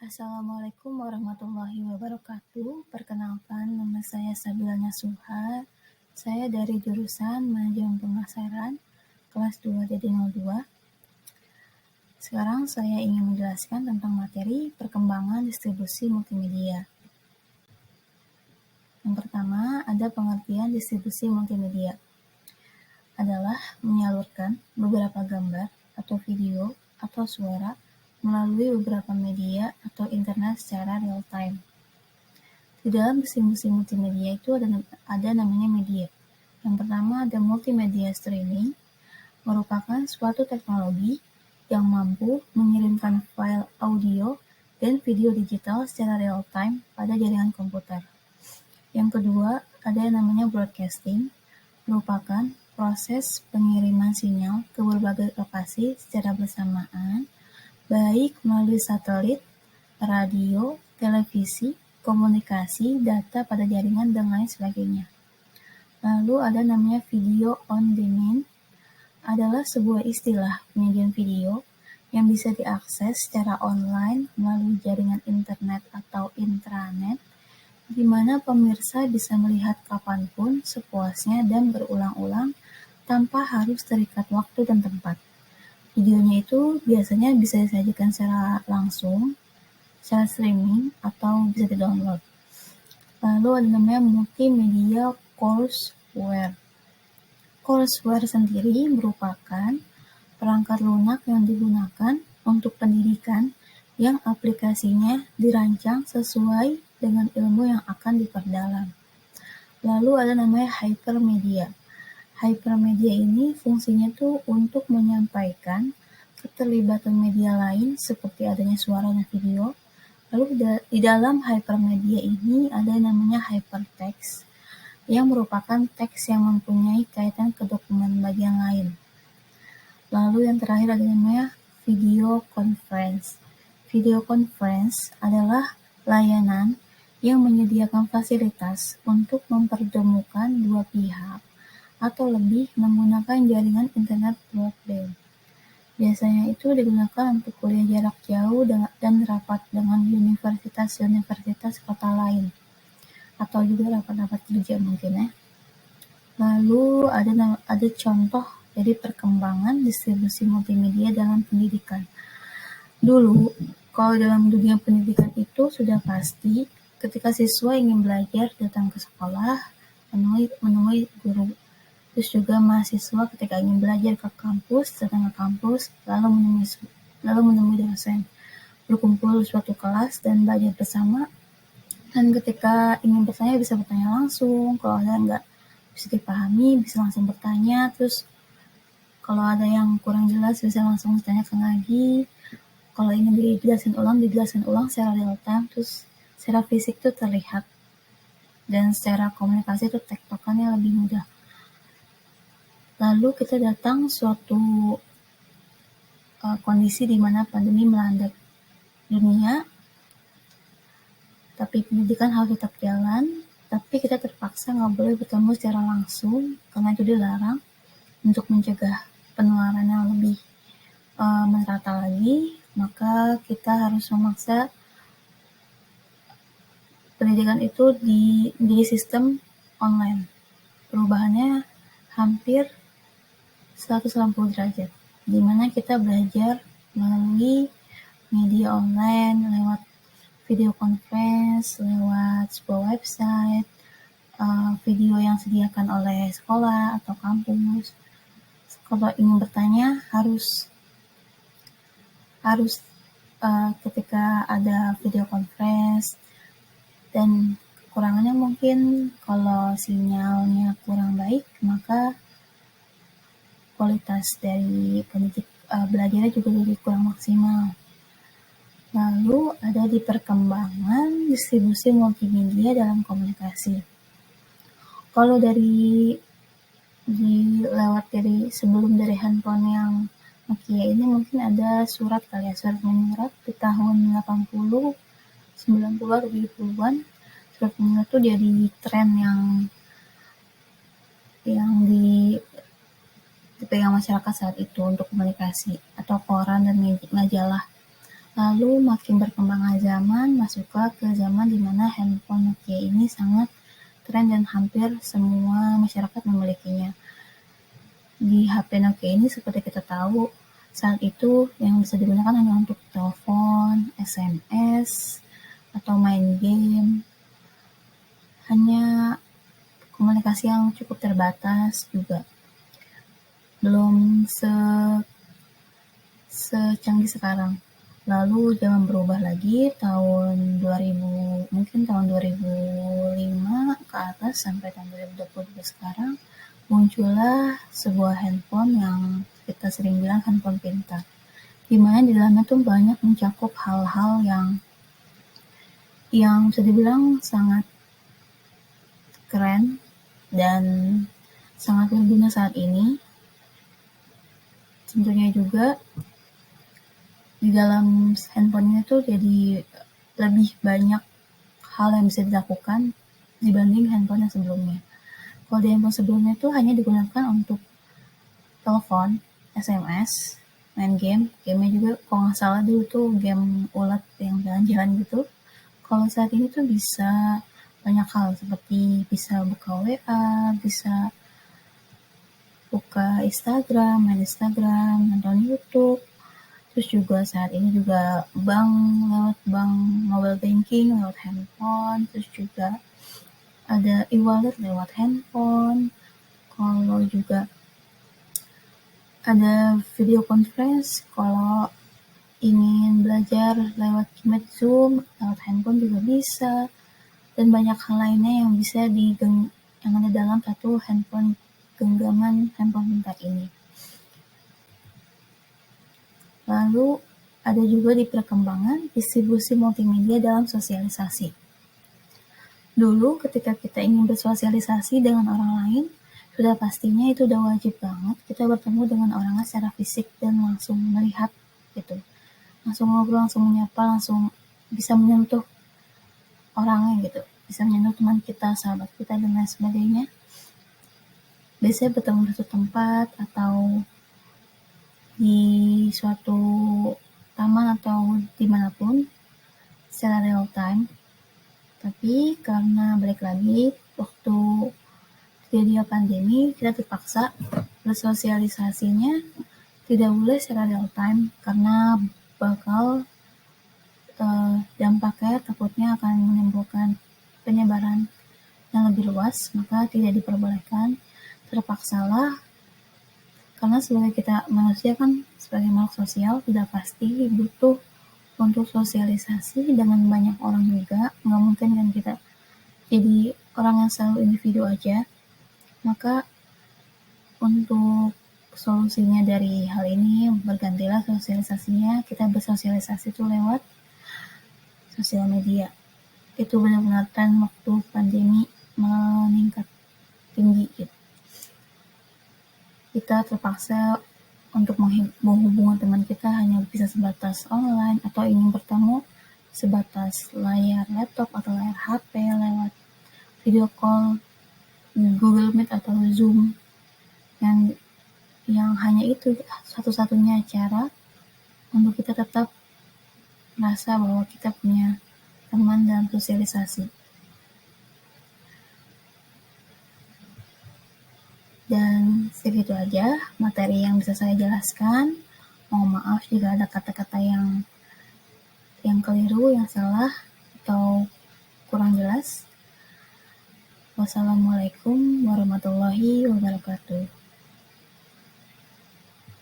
Assalamualaikum warahmatullahi wabarakatuh. Perkenalkan, nama saya Sabila Nasuha. Saya dari jurusan Manajemen Pemasaran, kelas 2 D02. Sekarang saya ingin menjelaskan tentang materi perkembangan distribusi multimedia. Yang pertama, ada pengertian distribusi multimedia. Adalah menyalurkan beberapa gambar atau video atau suara melalui beberapa media atau internet secara real time. Di dalam distribusi multimedia itu ada namanya media. Yang pertama ada multimedia streaming, merupakan suatu teknologi yang mampu mengirimkan file audio dan video digital secara real time pada jaringan komputer. Yang kedua ada yang namanya broadcasting, merupakan proses pengiriman sinyal ke berbagai lokasi secara bersamaan, baik melalui satelit, radio, televisi, komunikasi, data pada jaringan, dan lain sebagainya. Lalu ada namanya video on demand, adalah sebuah istilah penyajian video yang bisa diakses secara online melalui jaringan internet atau intranet, di mana pemirsa bisa melihat kapanpun sepuasnya dan berulang-ulang tanpa harus terikat waktu dan tempat. Videonya itu biasanya bisa disajikan secara langsung, secara streaming, atau bisa di-download. Lalu ada namanya multimedia courseware. Courseware sendiri merupakan perangkat lunak yang digunakan untuk pendidikan yang aplikasinya dirancang sesuai dengan ilmu yang akan diperdalam. Lalu ada namanya hypermedia. Hypermedia ini fungsinya tuh untuk menyampaikan keterlibatan media lain seperti adanya suara dan video. Lalu di dalam hypermedia ini ada yang namanya hypertext, yang merupakan teks yang mempunyai kaitan ke dokumen bagian lain. Lalu yang terakhir ada namanya video conference. Video conference adalah layanan yang menyediakan fasilitas untuk mempertemukan dua pihak atau lebih menggunakan jaringan internet broadband. Biasanya itu digunakan untuk kuliah jarak jauh dan rapat dengan universitas-universitas kota lain, atau juga rapat-rapat kerja mungkin ya. Lalu ada contoh dari perkembangan distribusi multimedia dalam pendidikan. Dulu, kalau dalam dunia pendidikan itu sudah pasti ketika siswa ingin belajar datang ke sekolah, menemui guru. Terus juga mahasiswa ketika ingin belajar ke kampus, datang ke kampus, lalu menemui dosen, berkumpul di suatu kelas dan belajar bersama. Dan ketika ingin bertanya bisa bertanya langsung, kalau ada yang nggak bisa dipahami bisa langsung bertanya, terus kalau ada yang kurang jelas bisa langsung ditanyakan lagi. Kalau ingin dijelaskan ulang secara real time, terus secara fisik itu terlihat, dan secara komunikasi itu tektokannya lebih mudah. Lalu kita datang suatu kondisi di mana pandemi melanda dunia, tapi pendidikan harus tetap jalan, tapi kita terpaksa nggak boleh bertemu secara langsung karena itu dilarang untuk mencegah penularan yang lebih merata lagi. Maka kita harus memaksa pendidikan itu di sistem online. Perubahannya hampir 180 derajat, di mana kita belajar melalui media online, lewat video conference, lewat sebuah website, video yang disediakan oleh sekolah atau kampus. Kalau ingin bertanya harus ketika ada video conference, dan kekurangannya mungkin kalau sinyalnya kurang baik maka kualitas dari belajarnya juga jadi kurang maksimal. Lalu ada di perkembangan distribusi multimedia dalam komunikasi. Kalau lewat dari sebelum dari handphone yang Nokia ini mungkin ada surat menyurat di tahun 80, 90 atau 70-an. Surat menyurat itu jadi tren yang dipegang masyarakat saat itu untuk komunikasi, atau koran dan majalah. Lalu makin berkembangnya zaman, masuklah ke zaman dimana handphone Nokia ini sangat tren dan hampir semua masyarakat memilikinya. Di HP Nokia ini seperti kita tahu, saat itu yang bisa digunakan hanya untuk telepon, SMS, atau main game. Hanya komunikasi yang cukup terbatas juga. Belum secanggih sekarang. Lalu zaman berubah lagi tahun 2000, mungkin tahun 2005 ke atas sampai tahun 2022 sekarang, muncullah sebuah handphone yang kita sering bilang handphone pintar. Di mana di dalamnya tuh banyak mencakup hal-hal yang bisa dibilang sangat keren dan sangat berguna saat ini. Tentunya juga di dalam handphone ini tuh jadi lebih banyak hal yang bisa dilakukan dibanding handphone yang sebelumnya. Kalau di handphone sebelumnya itu hanya digunakan untuk telepon, SMS, main game. Gamenya juga kalau nggak salah dulu tuh game ulat yang jalan-jalan gitu. Kalau saat ini tuh bisa banyak hal seperti bisa buka WA, bisa buka Instagram, main Instagram, nonton YouTube. Terus juga saat ini juga lewat bank mobile banking, lewat handphone. Terus juga ada e-wallet lewat handphone. Kalau juga ada video conference, kalau ingin belajar lewat Meet Zoom, lewat handphone juga bisa. Dan banyak hal lainnya yang bisa yang ada dalam satu genggaman handphone pintar ini. Lalu ada juga di perkembangan distribusi multimedia dalam sosialisasi. Dulu ketika kita ingin bersosialisasi dengan orang lain, sudah pastinya itu udah wajib banget kita bertemu dengan orangnya secara fisik dan langsung melihat gitu. Langsung ngobrol, langsung menyapa, langsung bisa menyentuh orangnya gitu. Bisa menyentuh teman kita, sahabat kita, dan lain sebagainya. Biasanya bertemu di suatu tempat atau di suatu taman atau dimanapun secara real time. Tapi karena balik lagi waktu terjadi pandemi, kita terpaksa bersosialisasinya tidak boleh secara real time karena bakal dampaknya takutnya akan menimbulkan penyebaran yang lebih luas, maka tidak diperbolehkan. Terpaksalah karena sebagai kita manusia kan sebagai makhluk sosial tidak pasti butuh untuk sosialisasi dengan banyak orang juga. Nggak mungkin kan kita jadi orang yang selalu individu aja. Maka untuk solusinya dari hal ini bergantilah sosialisasinya, kita bersosialisasi itu lewat sosial media. Itu benar-benar tren waktu pandemi meningkat tinggi gitu. Kita terpaksa untuk menghubungi teman kita hanya bisa sebatas online atau ingin bertemu sebatas layar laptop atau layar HP lewat video call Google Meet atau Zoom yang hanya itu satu-satunya cara untuk kita tetap merasa bahwa kita punya teman dalam sosialisasi. Dan segitu aja materi yang bisa saya jelaskan. Mohon maaf jika ada kata-kata yang keliru, yang salah, atau kurang jelas. Wassalamualaikum warahmatullahi wabarakatuh.